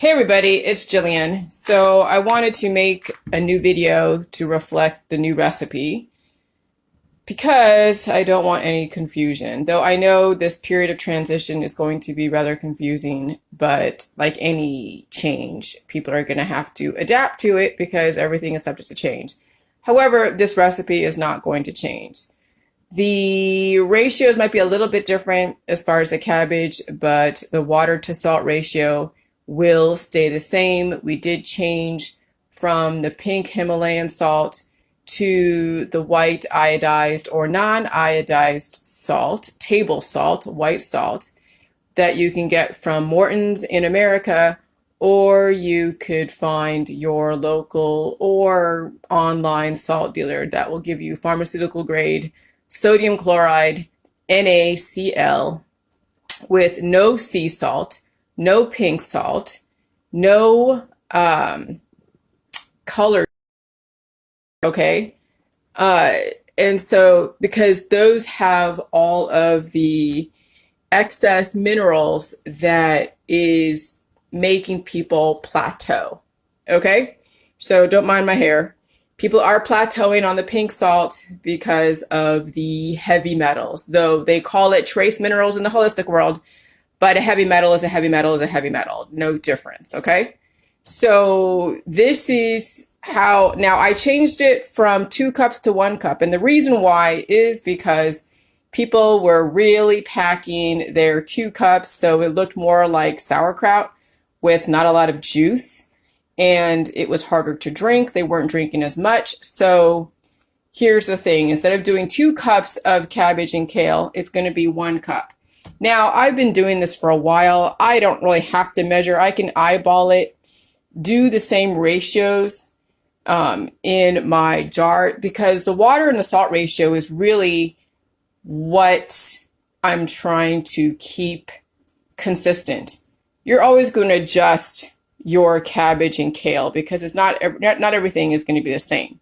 Hey everybody, it's Jillian. So I wanted to make a new video to reflect the new recipe because I don't want any confusion. Though I know this period of transition is going to be rather confusing, but like any change, people are going to have to adapt to it because everything is subject to change. However, this recipe is not going to change. The ratios might be a little bit different as far as the cabbage, but the water to salt ratio will stay the same. We did change from the pink Himalayan salt to the white iodized or non-iodized salt, table salt, white salt, that you can get from Morton's in America, or you could find your local or online salt dealer that will give you pharmaceutical grade sodium chloride, NaCl, with no sea salt, no pink salt, no color, okay? And so, because those have all of the excess minerals that is making people plateau, okay? So don't mind my hair. People are plateauing on the pink salt because of the heavy metals, though they call it trace minerals in the holistic world. But a heavy metal is a heavy metal is a heavy metal. No difference, okay? So this is how, now I changed it from 2 cups to 1 cup. And the reason why is because people were really packing their 2 cups. So it looked more like sauerkraut with not a lot of juice. And it was harder to drink. They weren't drinking as much. So here's the thing. Instead of doing 2 cups of cabbage and kale, it's going to be 1 cup. Now, I've been doing this for a while. I don't really have to measure. I can eyeball it, do the same ratios in my jar, because the water and the salt ratio is really what I'm trying to keep consistent. You're always going to adjust your cabbage and kale because it's not everything is going to be the same.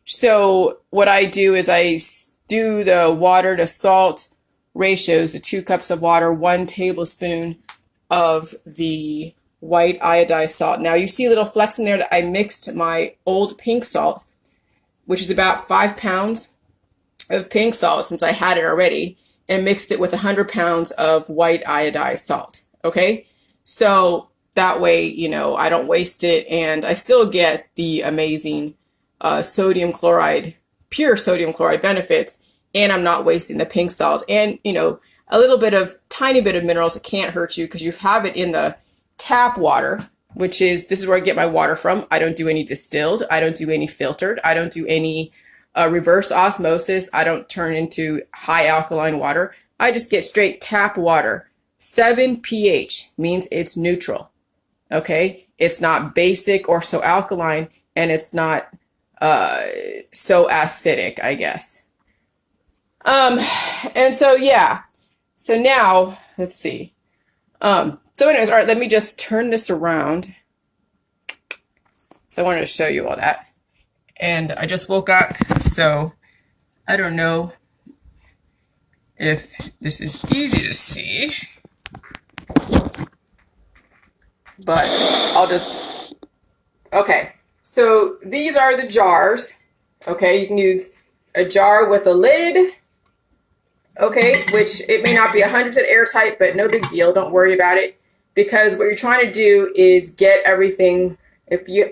So what I do is I do the water to salt ratios, the 2 cups of water, 1 tablespoon of the white iodized salt. Now you see a little flecks in there that I mixed my old pink salt, which is about 5 pounds of pink salt since I had it already, and mixed it with 100 pounds of white iodized salt. Okay, so that way, you know, I don't waste it, and I still get the amazing sodium chloride, pure sodium chloride benefits, and I'm not wasting the pink salt. And, you know, a little bit of, tiny bit of minerals that can't hurt you because you have it in the tap water, which is, this is where I get my water from. I don't do any distilled. I don't do any filtered. I don't do any reverse osmosis. I don't turn into high alkaline water. I just get straight tap water. 7 pH means it's neutral. Okay? It's not basic or so alkaline, and it's not so acidic, I guess. And so, yeah, so now, let's see. So anyways, all right, let me just turn this around. So I wanted to show you all that. And I just woke up, so I don't know if this is easy to see, but I'll just, okay. So these are the jars, okay? You can use a jar with a lid, okay, which it may not be 100% airtight, but no big deal. Don't worry about it, because what you're trying to do is get everything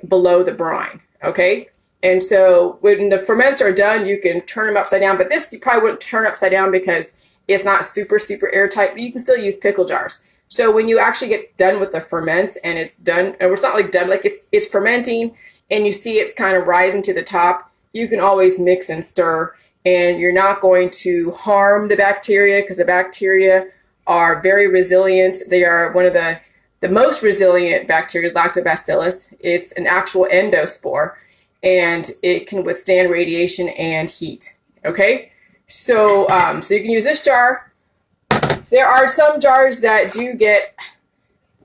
below the brine, okay? And so when the ferments are done, you can turn them upside down, but this you probably wouldn't turn upside down because it's not super airtight, but you can still use pickle jars. So when you actually get done with the ferments and it's done, and it's not like done, like it's fermenting and you see it's kind of rising to the top, you can always mix and stir, and you're not going to harm the bacteria because the bacteria are very resilient. They are one of the most resilient bacteria, lactobacillus. It's an actual endospore, and it can withstand radiation and heat. Okay, so so you can use this jar. There are some jars that do get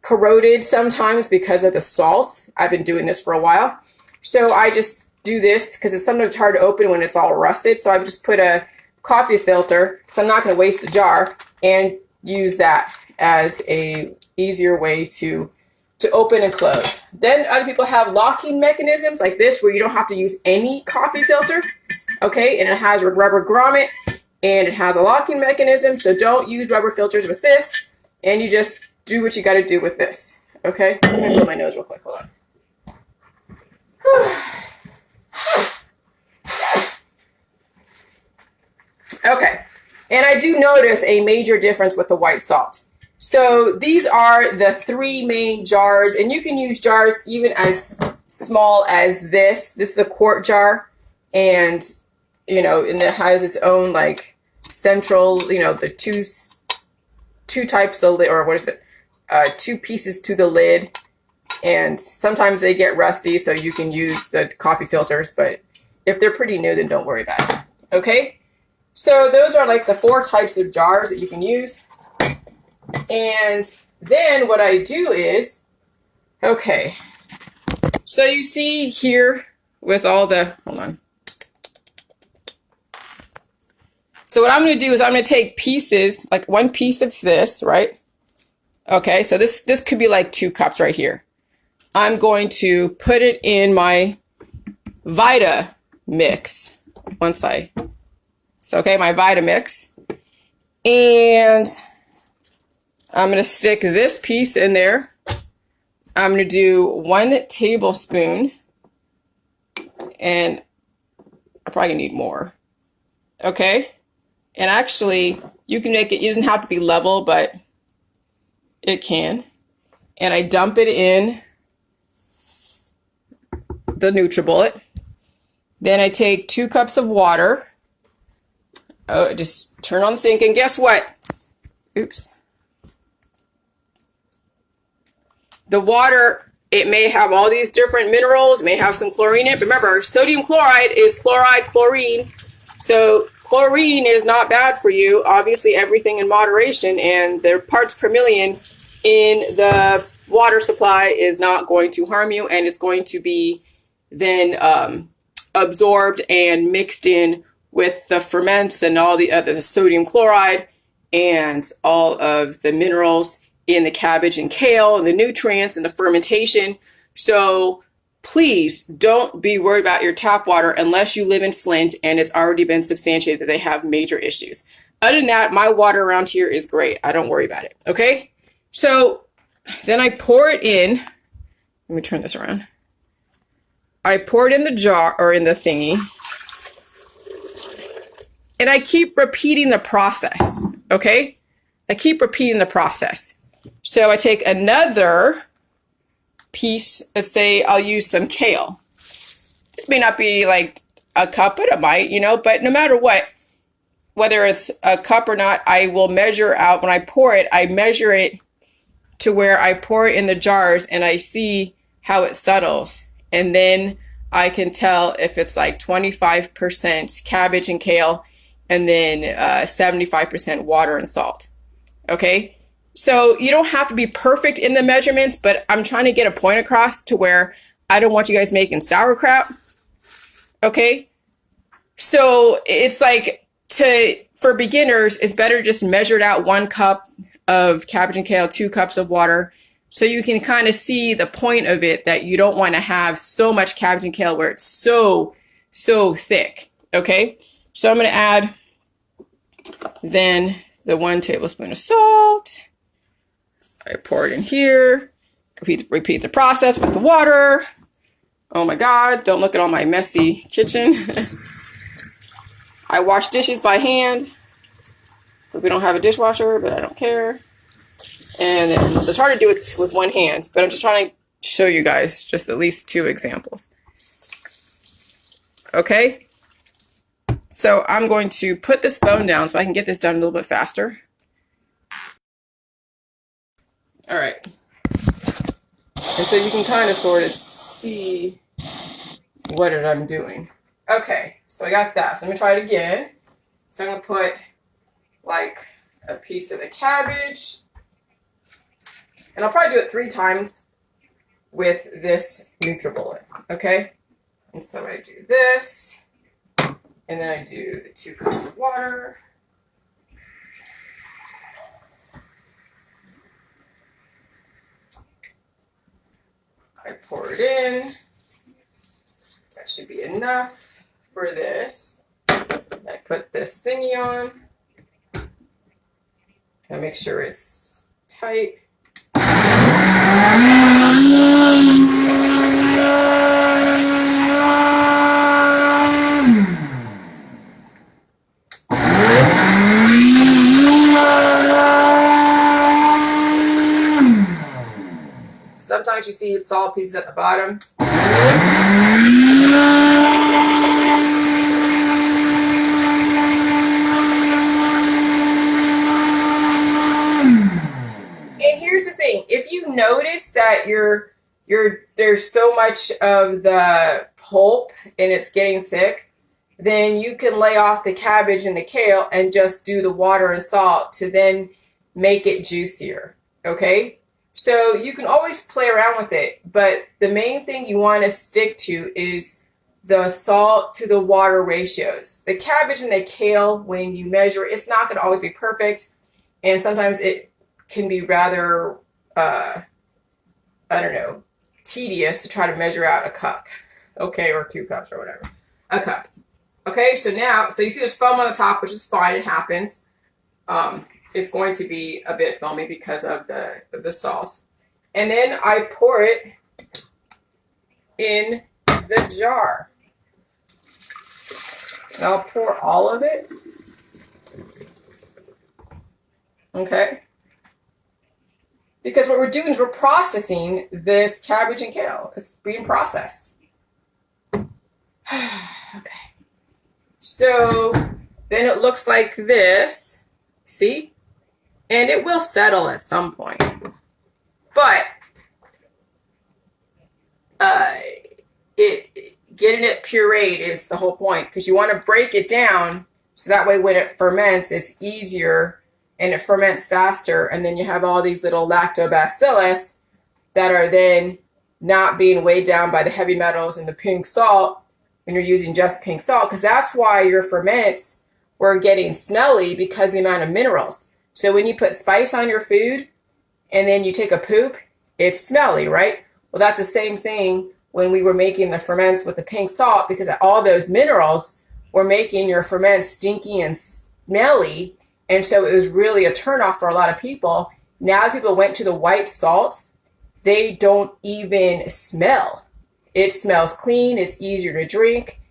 corroded sometimes because of the salt. I've been doing this for a while, so I just do this because it's sometimes hard to open when it's all rusted. So I've just put a coffee filter, so I'm not going to waste the jar, and use that as a easier way to to open and close. Then other people have locking mechanisms like this where you don't have to use any coffee filter, okay? And it has a rubber grommet and it has a locking mechanism, so don't use rubber filters with this, and you just do what you got to do with this, okay? Let me blow my nose real quick, hold on. Okay, and I do notice a major difference with the white salt. So these are the 3 main jars, and you can use jars even as small as this. This is a quart jar, and you know, and it has its own like central, you know, the two types of lid, or what is it? 2 pieces to the lid, and sometimes they get rusty, so you can use the coffee filters, but if they're pretty new, then don't worry about it. Okay, so those are like the 4 types of jars that you can use. And then what I do is, okay, so you see here with all the, hold on. So what I'm going to do is I'm going to take pieces, like 1 piece of this, right? Okay, so this could be like 2 cups right here. I'm going to put it in my Vita mix okay, my Vita mix. And I'm going to stick this piece in there. I'm going to do 1 tablespoon, and I probably need more. Okay. And actually, you can make it, it doesn't have to be level, but it can. And I dump it in the NutriBullet. Then I take 2 cups of water. Oh, just turn on the sink, and guess what? Oops. The water, it may have all these different minerals, may have some chlorine in it. But remember, sodium chloride is chlorine. So chlorine is not bad for you. Obviously, everything in moderation, and the parts per million in the water supply is not going to harm you, and it's going to be then absorbed and mixed in with the ferments and all the other, the sodium chloride and all of the minerals in the cabbage and kale and the nutrients and the fermentation. So please don't be worried about your tap water unless you live in Flint and it's already been substantiated that they have major issues. Other than that, my water around here is great. I don't worry about it. Okay. So then I pour it in. Let me turn this around. I pour it in the jar, or in the thingy. And I keep repeating the process. Okay. I keep repeating the process. So I take another piece, let's say I'll use some kale. This may not be like a cup, but it might, you know, but no matter what, whether it's a cup or not, I will measure out. When I pour it, I measure it to where I pour it in the jars and I see how it settles. And then I can tell if it's like 25% cabbage and kale and then 75% water and salt. Okay. So you don't have to be perfect in the measurements, but I'm trying to get a point across to where I don't want you guys making sauerkraut. Okay. So it's like for beginners, it's better just measured out 1 cup of cabbage and kale, 2 cups of water. So you can kind of see the point of it, that you don't want to have so much cabbage and kale where it's so thick. Okay. So I'm going to add then the 1 tablespoon of salt. I pour it in here. Repeat the process with the water. Oh my God, don't look at all my messy kitchen. I wash dishes by hand. We don't have a dishwasher, but I don't care. And then, so it's hard to do it with 1 hand, but I'm just trying to show you guys just at least 2 examples. Okay. So I'm going to put this phone down so I can get this done a little bit faster. All right. And so you can kind of sort of see what I'm doing. Okay, so I got that. So I'm going to try it again. So I'm going to put like a piece of the cabbage. And I'll probably do it 3 times with this NutriBullet. Okay? And so I do this. And then I do the 2 cups of water. it in. That should be enough for this. I put this thingy on. I make sure it's tight. Sometimes you see salt pieces at the bottom. And here's the thing, if you notice that there's so much of the pulp and it's getting thick, then you can lay off the cabbage and the kale and just do the water and salt to then make it juicier, okay? So you can always play around with it, but the main thing you want to stick to is the salt to the water ratios. The cabbage and the kale, when you measure, it's not going to always be perfect, and sometimes it can be rather, I don't know, tedious to try to measure out a cup, okay, or 2 cups or whatever, a cup. Okay, so now, so you see there's foam on the top, which is fine, it happens. It's going to be a bit foamy because of the salt. And then I pour it in the jar. And I'll pour all of it. Okay. Because what we're doing is we're processing this cabbage and kale. It's being processed. Okay. So then it looks like this. See? And it will settle at some point. But getting it pureed is the whole point, because you want to break it down so that way when it ferments, it's easier and it ferments faster, and then you have all these little lactobacillus that are then not being weighed down by the heavy metals and the pink salt when you're using just pink salt, because that's why your ferments were getting smelly, because of the amount of minerals. So when you put spice on your food and then you take a poop, it's smelly, right? Well, that's the same thing when we were making the ferments with the pink salt, because all those minerals were making your ferments stinky and smelly. And so it was really a turnoff for a lot of people. Now that people went to the white salt, they don't even smell. It smells clean, it's easier to drink,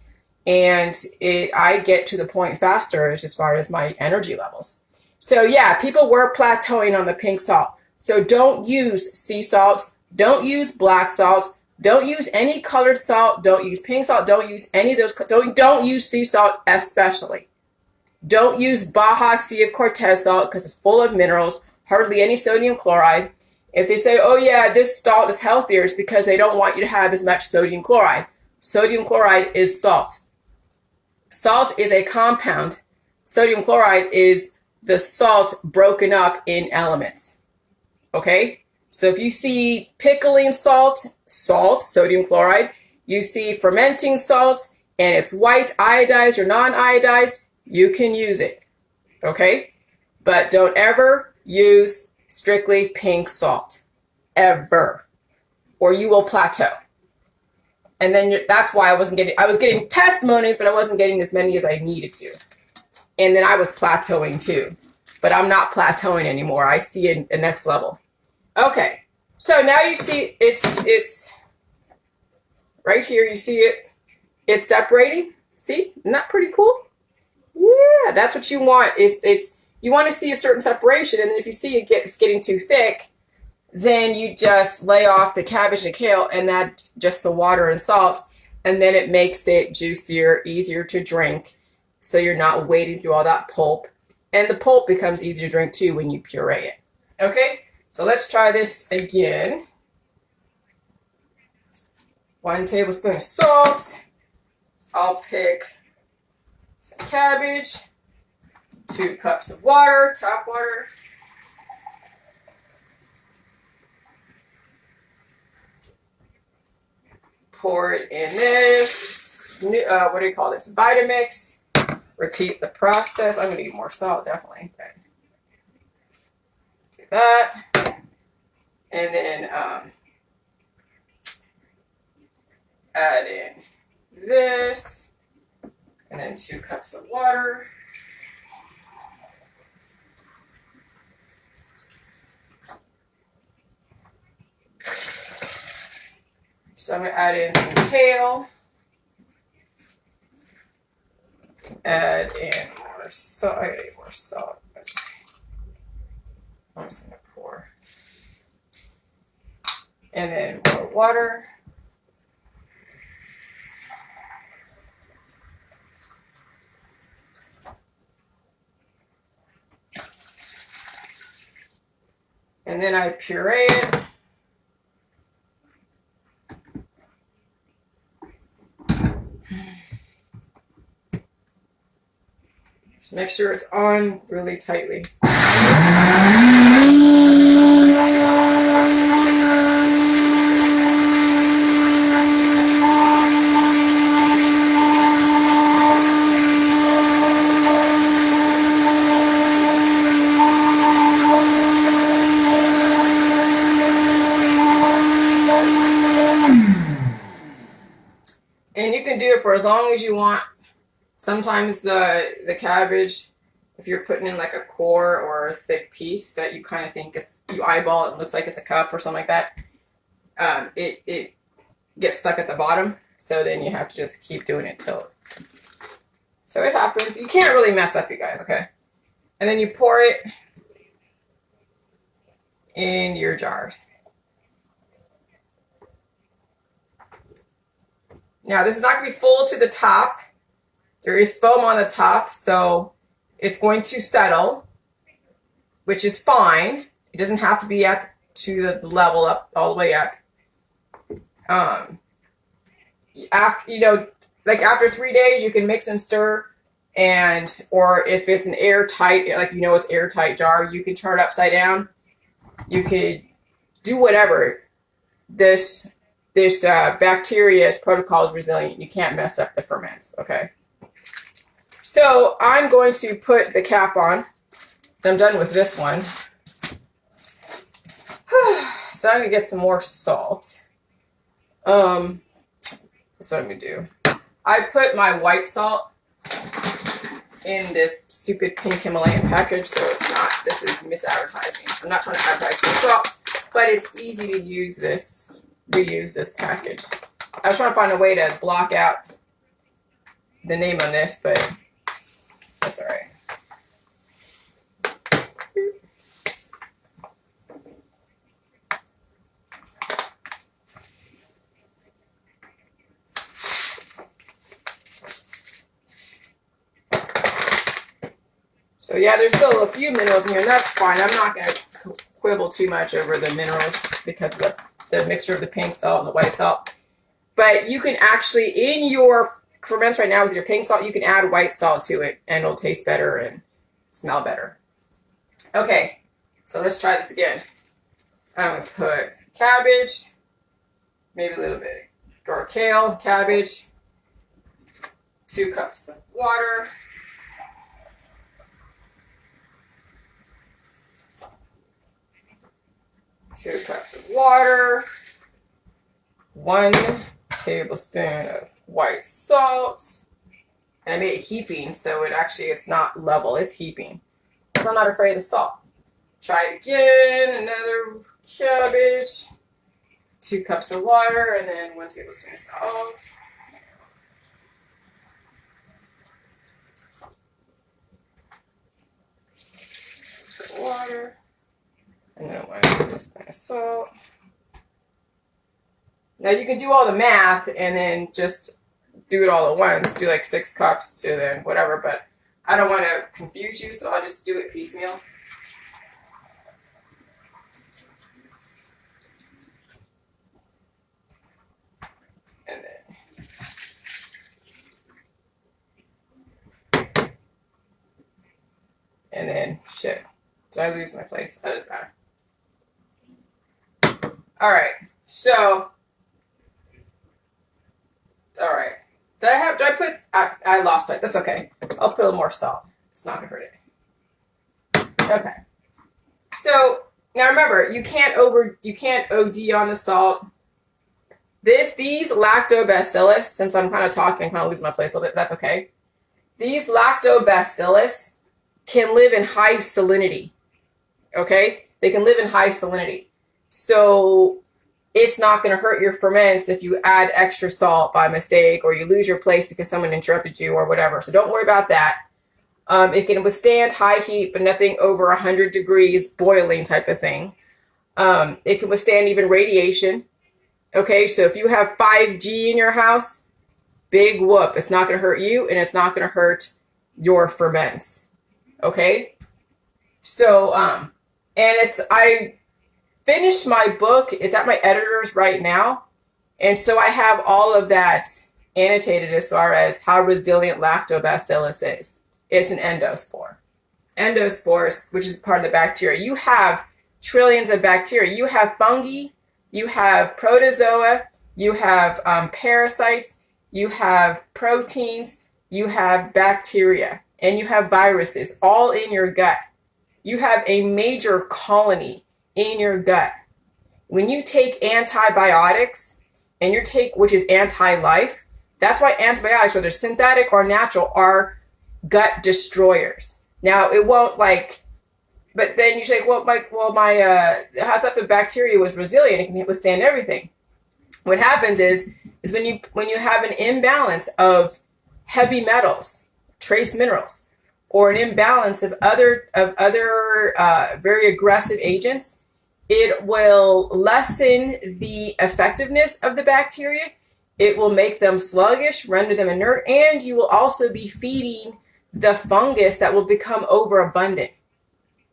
and I get to the point faster as far as my energy levels. So yeah, people were plateauing on the pink salt. So don't use sea salt, don't use black salt, don't use any colored salt, don't use pink salt, don't use any of those, don't use sea salt especially. Don't use Baja Sea of Cortez salt because it's full of minerals, hardly any sodium chloride. If they say, oh yeah, this salt is healthier, it's because they don't want you to have as much sodium chloride. Sodium chloride is salt. Salt is a compound. Sodium chloride is the salt broken up in elements. Okay? So if you see pickling salt, sodium chloride, you see fermenting salt, and it's white, iodized or non-iodized, you can use it. Okay? But don't ever use strictly pink salt. Ever. Or you will plateau. And then that's why I was getting testimonies, but I wasn't getting as many as I needed to. And then I was plateauing too. But I'm not plateauing anymore. I see a next level. Okay. So now you see it's right here. You see it. It's separating. See? Isn't that pretty cool? Yeah, that's what you want. You want to see a certain separation. And then if you see it's getting too thick, then you just lay off the cabbage and kale and add just the water and salt, and then it makes it juicier, easier to drink, so you're not wading through all that pulp. And the pulp becomes easier to drink too when you puree it. Okay, so let's try this again. 1 tablespoon of salt. I'll pick some cabbage. 2 cups of water, tap water. Pour it in this, what do you call this? Vitamix. Repeat the process. I'm going to need more salt, definitely. Okay. Do that. And then add in this, and then 2 cups of water. So I'm going to add in some kale. Add in more salt. I need more salt. I'm just going to pour. And then more water. And then I puree it. Just make sure it's on really tightly. And you can do it for as long as you want. Sometimes the cabbage, if you're putting in like a core or a thick piece that you kind of think is, you eyeball it, looks like it's a cup or something like that, it gets stuck at the bottom. So then you have to just keep doing it till. So it happens. You can't really mess up, you guys, okay? And then you pour it in your jars. Now, this is not going to be full to the top. There is foam on the top, so it's going to settle, which is fine. It doesn't have to be to the level up, all the way up. After, like after 3 days, you can mix and stir, or if it's an airtight, like it's airtight jar, you can turn it upside down. You could do whatever. This bacteria's protocol is resilient. You can't mess up the ferments, okay? So I'm going to put the cap on. I'm done with this one. So I'm going to get some more salt. That's what I'm going to do. I put my white salt in this stupid pink Himalayan package, so it's not, this is misadvertising. I'm not trying to advertise for salt, but it's easy to use this, reuse this package. I was trying to find a way to block out the name on this, but that's all right. So yeah, there's still a few minerals in here, and that's fine. I'm not going to quibble too much over the minerals because of the mixture of the pink salt and the white salt. But you can actually, in your ferments right now with your pink salt, you can add white salt to it, and it'll taste better and smell better. Okay, so let's try this again. I'm going to put cabbage, maybe a little bit, or kale, cabbage, 2 cups of water. Two cups of water, 1 tablespoon of white salt. And I made it heaping, so it's not level, it's heaping. So I'm not afraid of the salt. Try it again, another cabbage, 2 cups of water, and then 1 tablespoon of salt. Water. And then 1 tablespoon of salt. Now you can do all the math and then just do it all at once. Do like 6 cups to then whatever, but I don't want to confuse you, so I'll just do it piecemeal. And then shit. Did I lose my place? That doesn't matter. Alright, so, alright. I lost it. That's okay. I'll put a little more salt. It's not going to hurt it. Okay. So, now remember, you can't OD on the salt. These lactobacillus, since I'm kind of talking, kind of losing my place a little bit, that's okay. These lactobacillus can live in high salinity, okay? They can live in high salinity. So it's not going to hurt your ferments if you add extra salt by mistake or you lose your place because someone interrupted you or whatever. So don't worry about that. It can withstand high heat, but nothing over 100 degrees boiling type of thing. It can withstand even radiation. Okay, so if you have 5G in your house, big whoop. It's not going to hurt you and it's not going to hurt your ferments. Okay? So, I finished my book. It's at my editor's right now. And so I have all of that annotated as far as how resilient lactobacillus is. It's an endospore. Endospores, which is part of the bacteria. You have trillions of bacteria. You have fungi, you have protozoa, you have parasites, you have proteins, you have bacteria, and you have viruses all in your gut. You have a major colony in your gut. When you take antibiotics, and which is anti-life, that's why antibiotics, whether synthetic or natural, are gut destroyers. Now, it won't but then you say, I thought the bacteria was resilient, it can withstand everything. What happens is when you have an imbalance of heavy metals, trace minerals, or an imbalance of other very aggressive agents, it will lessen the effectiveness of the bacteria. It will make them sluggish, render them inert, and you will also be feeding the fungus that will become overabundant.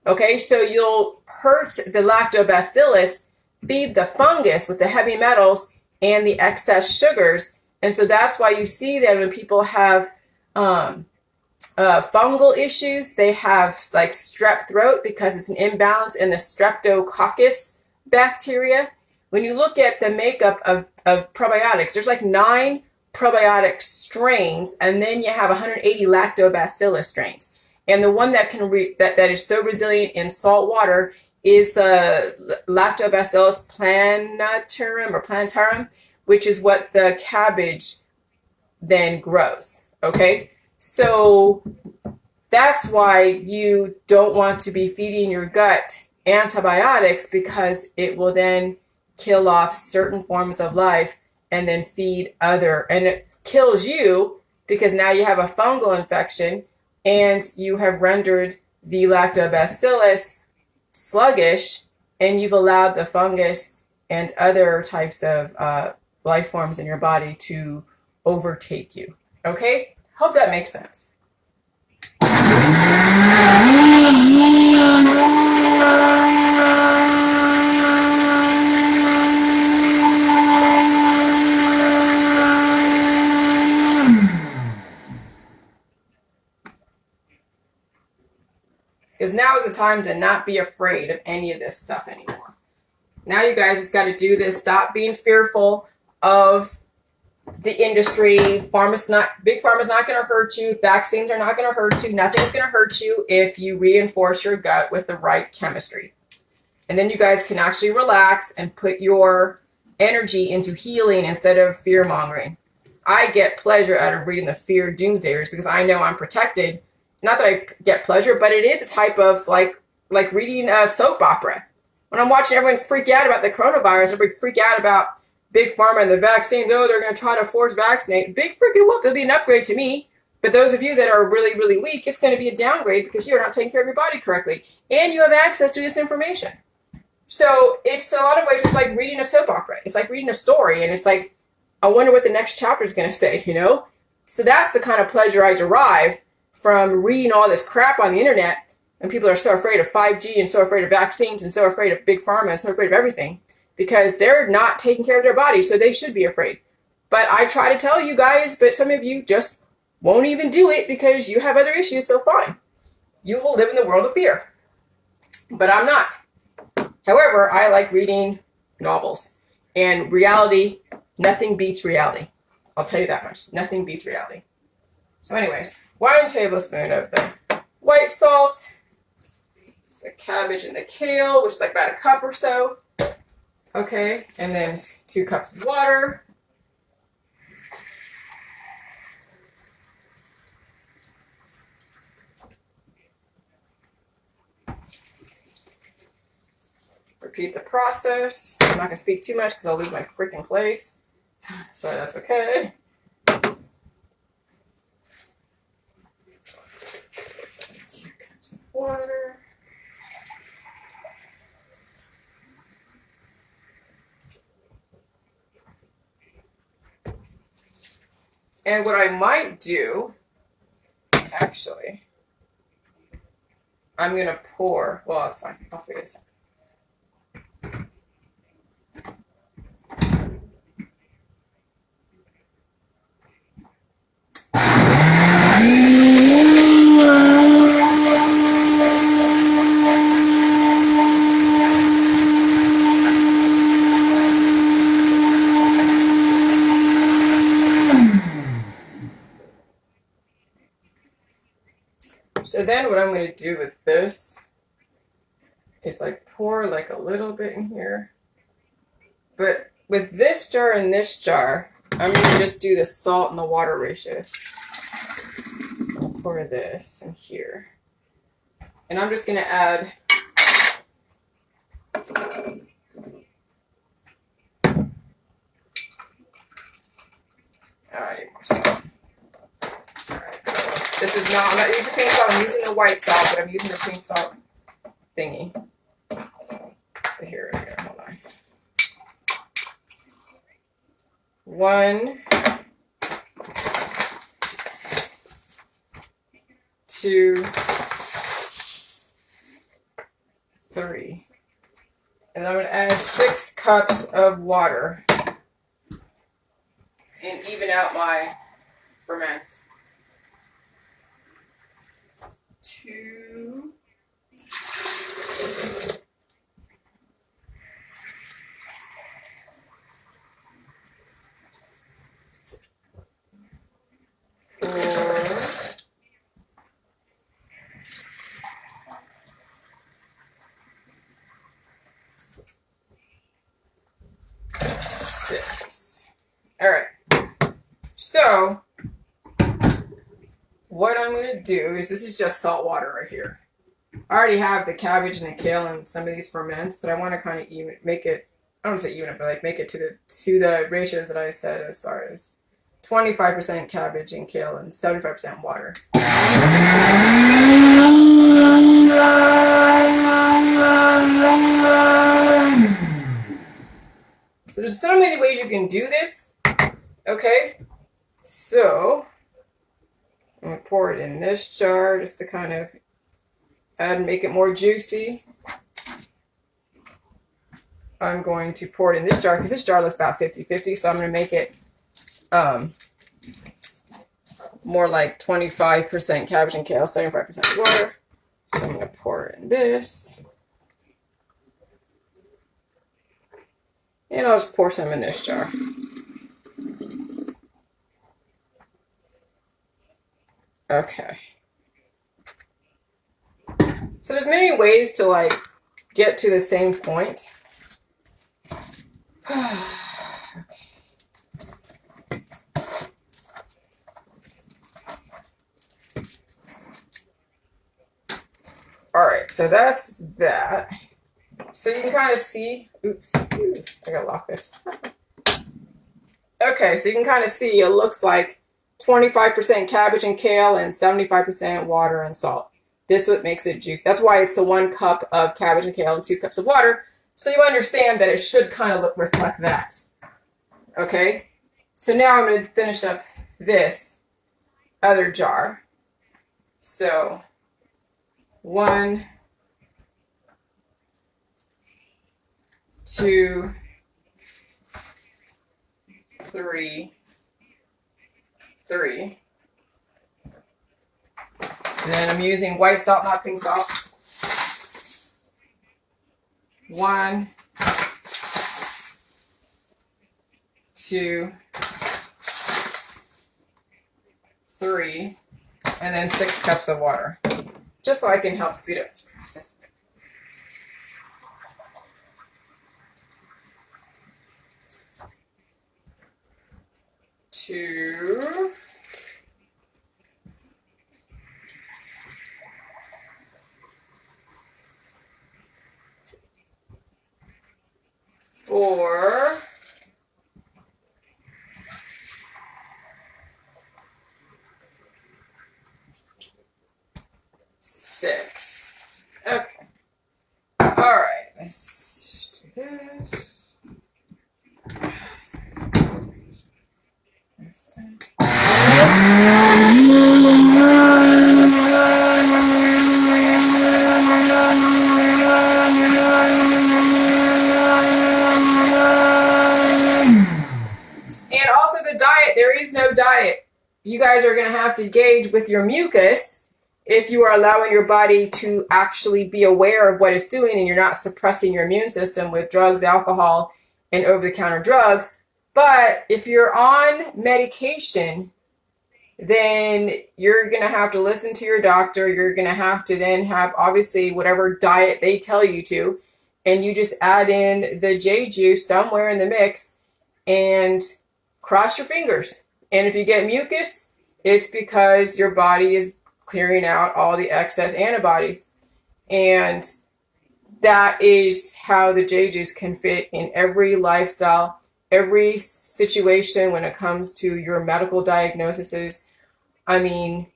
Okay, so you'll hurt the lactobacillus, feed the fungus with the heavy metals and the excess sugars. And so that's why you see that when people have fungal issues, they have like strep throat because it's an imbalance in the streptococcus bacteria. When you look at the makeup of probiotics, there's like 9 probiotic strains, and then you have 180 lactobacillus strains. And the one that that is so resilient in salt water is the Lactobacillus plantarum, which is what the cabbage then grows. Okay, so that's why you don't want to be feeding your gut antibiotics, because it will then kill off certain forms of life and then feed and it kills you because now you have a fungal infection and you have rendered the lactobacillus sluggish, and you've allowed the fungus and other types of life forms in your body to overtake you. Okay? Hope that makes sense. Because now is the time to not be afraid of any of this stuff anymore. Now you guys just got to do this. Stop being fearful of the industry. Big Pharma's not going to hurt you. Vaccines are not going to hurt you. Nothing's going to hurt you if you reinforce your gut with the right chemistry. And then you guys can actually relax and put your energy into healing instead of fear-mongering. I get pleasure out of reading the fear doomsdayers because I know I'm protected. Not that I get pleasure, but it is a type of like reading a soap opera. When I'm watching everyone freak out about the coronavirus, everybody freak out about Big Pharma and the vaccines. Oh, they're going to try to force vaccinate. Big freaking whoop. It'll be an upgrade to me. But those of you that are really, really weak, it's going to be a downgrade because you're not taking care of your body correctly. And you have access to this information. So it's a lot of ways, it's like reading a soap opera. It's like reading a story. And it's like, I wonder what the next chapter is going to say, you know? So that's the kind of pleasure I derive from reading all this crap on the internet, and people are so afraid of 5G and so afraid of vaccines and so afraid of Big Pharma and so afraid of everything because they're not taking care of their body, so they should be afraid. But I try to tell you guys, but some of you just won't even do it because you have other issues, so fine. You will live in the world of fear. But I'm not. However, I like reading novels. And reality, nothing beats reality. I'll tell you that much. Nothing beats reality. So anyways, 1 tablespoon of the white salt, the cabbage and the kale, which is like about a cup or so. Okay, and then 2 cups of water. Repeat the process. I'm not going to speak too much because I'll lose my freaking place, but that's okay. 2 cups of water. And what I might do, actually, I'm going to pour, well, it's fine. I'll figure this out. So then what I'm going to do with this is like pour like a little bit in here. But with this jar and this jar, I'm going to just do the salt and the water ratios. I'll pour this in here. And I'm just going to add I need more salt. Alright. This is not, I'm not using pink salt, I'm using the white salt, but I'm using the pink salt thingy. But here we go, hold on. 1, 2, 3. And I'm going to add 6 cups of water and even out my ferments. 2, 4, 6. All right. So what I'm going to do is, this is just salt water right here. I already have the cabbage and the kale and some of these ferments, but I want to kind of even make it, I don't want to say even it, but like make it to the ratios that I said, as far as 25% cabbage and kale and 75% water. So there's so many ways you can do this. Okay, so I'm going to pour it in this jar just to kind of add and make it more juicy. I'm going to pour it in this jar because this jar looks about 50-50, so I'm going to make it more like 25% cabbage and kale, 75% water. So I'm going to pour it in this. And I'll just pour some in this jar. Okay. So there's many ways to like get to the same point. All right, so that's that. So you can kind of see, oops, I gotta lock this. Okay, so you can kind of see it looks like 25% cabbage and kale and 75% water and salt. This is what makes it juice. That's why it's the 1 cup of cabbage and kale and 2 cups of water. So you understand that it should kind of reflect that. Okay, so now I'm going to finish up this other jar. So 1, 2, 3. And then I'm using white salt, not pink salt. 1, 2, 3, and then 6 cups of water, just so I can help speed up this process. 2, 4, 6. Okay. All right. Let's do this. That's done. And also the diet, there is no diet. You guys are going to have to gauge with your mucus if you are allowing your body to actually be aware of what it's doing and you're not suppressing your immune system with drugs, alcohol, and over-the-counter drugs. But if you're on medication, then you're going to have to listen to your doctor. You're going to have to then have, obviously, whatever diet they tell you to. And you just add in the J juice somewhere in the mix and cross your fingers. And if you get mucus, it's because your body is clearing out all the excess antibodies. And that is how the J juice can fit in every lifestyle, every situation when it comes to your medical diagnoses. I mean,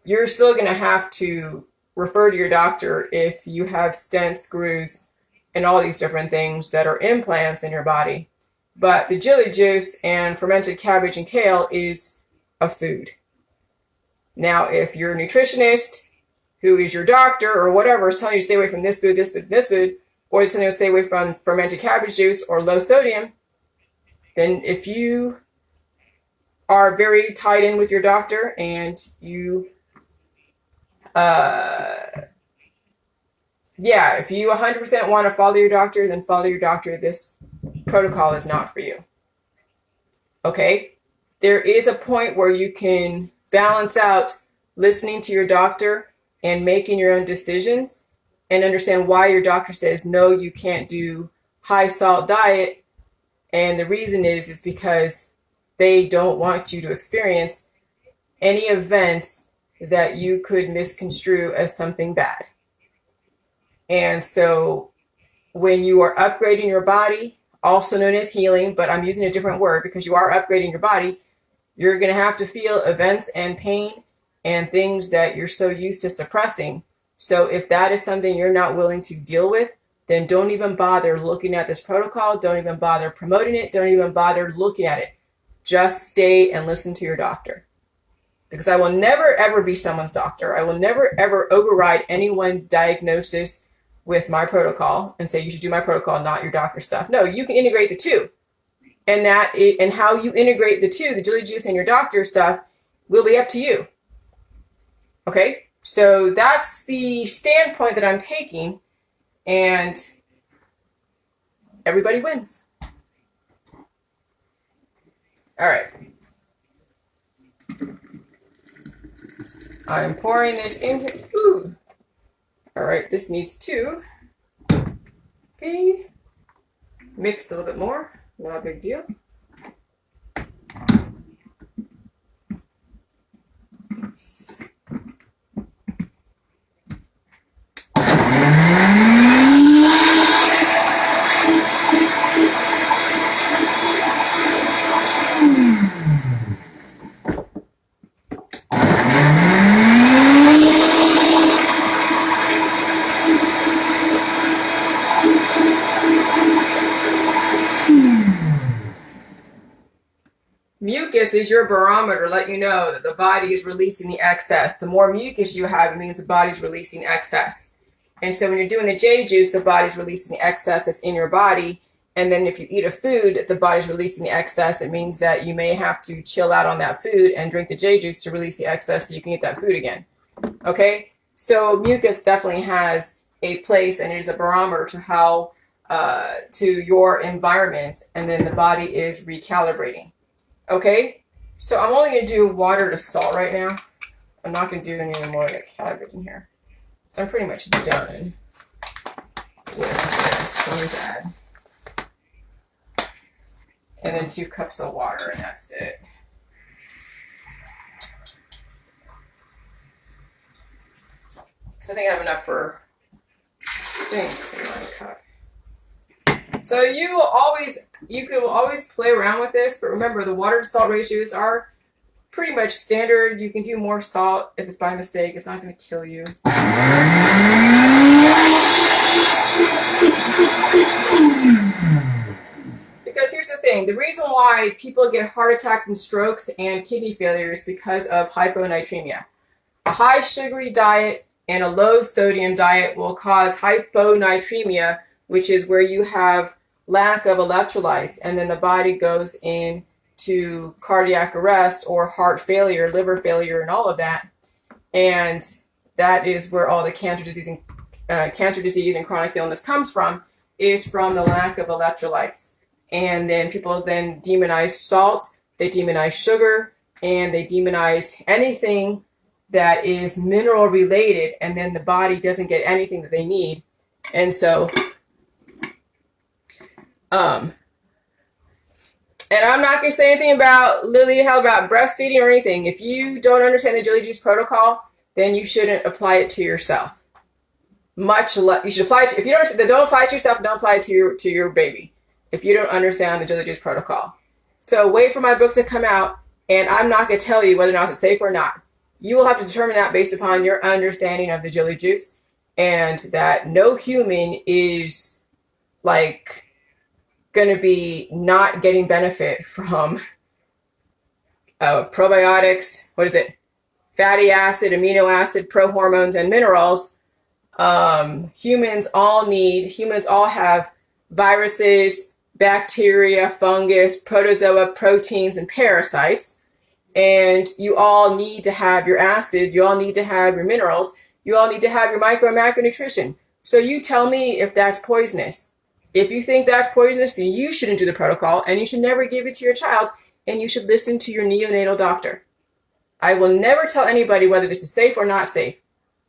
you're still going to have to refer to your doctor if you have stents, screws, and all these different things that are implants in your body. But the Jilly Juice and fermented cabbage and kale is a food. Now, if your nutritionist, who is your doctor or whatever, is telling you to stay away from this food, this food, this food, or telling you to stay away from fermented cabbage juice or low sodium, then if you are very tied in with your doctor and you, if you 100% want to follow your doctor, then follow your doctor. This protocol is not for you. Okay? There is a point where you can balance out listening to your doctor and making your own decisions and understand why your doctor says, no, you can't do high salt diet. And the reason is because they don't want you to experience any events that you could misconstrue as something bad. And so when you are upgrading your body, also known as healing, but I'm using a different word because you are upgrading your body, you're going to have to feel events and pain and things that you're so used to suppressing. So if that is something you're not willing to deal with, then don't even bother looking at this protocol. Don't even bother promoting it. Don't even bother looking at it. Just stay and listen to your doctor. Because I will never, ever be someone's doctor. I will never, ever override anyone's diagnosis with my protocol and say you should do my protocol, not your doctor stuff. No, you can integrate the two. And how you integrate the two, the Jilly Juice and your doctor stuff, will be up to you. Okay? So that's the standpoint that I'm taking, and everybody wins. All right. I'm pouring this in here. Ooh. All right, this needs to be mixed a little bit more. Not a big deal. Oops. Mucus is your barometer, let you know that the body is releasing the excess. The more mucus you have, it means the body's releasing excess. And so when you're doing the J juice, the body's releasing the excess that's in your body. And then if you eat a food, the body's releasing the excess. It means that you may have to chill out on that food and drink the J juice to release the excess so you can eat that food again. Okay? So mucus definitely has a place, and it is a barometer to how, to your environment, and then the body is recalibrating. Okay, so I'm only going to do water to salt right now. I'm not going to do any more of the cabbage in here. So I'm pretty much done with this. So I'm just add. And then 2 cups of water, and that's it. So I think I have enough for one cup. So you could always play around with this, but remember the water to salt ratios are pretty much standard. You can do more salt if it's by mistake. It's not going to kill you. Because here's the thing, the reason why people get heart attacks and strokes and kidney failure is because of hyponatremia. A high sugary diet and a low sodium diet will cause hyponatremia, which is where you have lack of electrolytes, and then the body goes into cardiac arrest or heart failure, liver failure, and all of that. And that is where all the cancer disease and chronic illness comes from, is from the lack of electrolytes. And then people then demonize salt, they demonize sugar, and they demonize anything that is mineral related, and then the body doesn't get anything that they need. And so and I'm not going to say anything about Lily, how about breastfeeding or anything. If you don't understand the Jilly Juice Protocol, then you shouldn't apply it to yourself. You should apply it to, if you don't apply it to yourself, don't apply it to your baby. If you don't understand the Jilly Juice Protocol. So wait for my book to come out, and I'm not going to tell you whether or not it's safe or not. You will have to determine that based upon your understanding of the Jilly Juice, and that no human is like going to be not getting benefit from probiotics, fatty acid, amino acid, prohormones, and minerals. Humans all have viruses, bacteria, fungus, protozoa, proteins, and parasites. And you all need to have your acid, you all need to have your minerals, you all need to have your micro and macronutrition. So you tell me if that's poisonous. If you think that's poisonous, then you shouldn't do the protocol, and you should never give it to your child, and you should listen to your neonatal doctor. I will never tell anybody whether this is safe or not safe,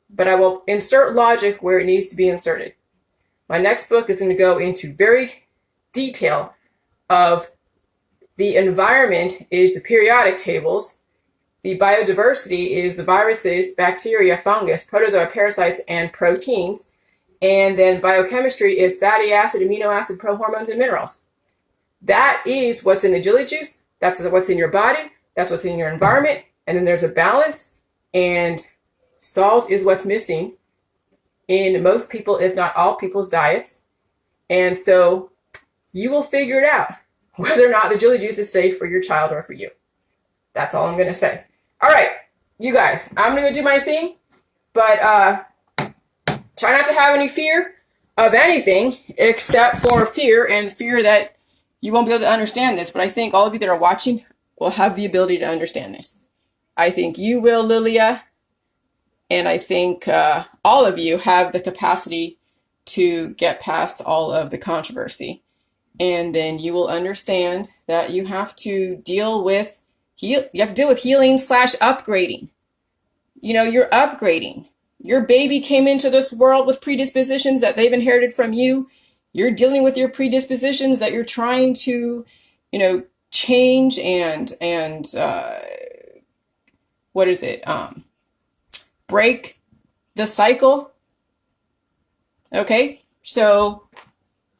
but I will insert logic where it needs to be inserted. My next book is going to go into very detail of the environment is the periodic tables, the biodiversity is the viruses, bacteria, fungus, protozoa, parasites, and proteins, and then biochemistry is fatty acid, amino acid, prohormones, and minerals. That is what's in the Jilly Juice. That's what's in your body. That's what's in your environment. And then there's a balance, and salt is what's missing in most people, if not all people's diets. And so you will figure it out whether or not the Jilly Juice is safe for your child or for you. That's all I'm going to say. All right, you guys, I'm going to go do my thing, but try not to have any fear of anything except for fear that you won't be able to understand this. But I think all of you that are watching will have the ability to understand this. I think you will, Lilia, and I think all of you have the capacity to get past all of the controversy. And then you will understand that you have to deal with healing/upgrading. You know, you're upgrading. Your baby came into this world with predispositions that they've inherited from you. You're dealing with your predispositions that you're trying to, change and break the cycle. Okay, so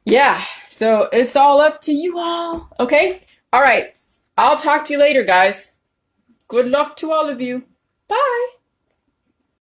yeah, so it's all up to you all. Okay, all right, I'll talk to you later, guys. Good luck to all of you. Bye.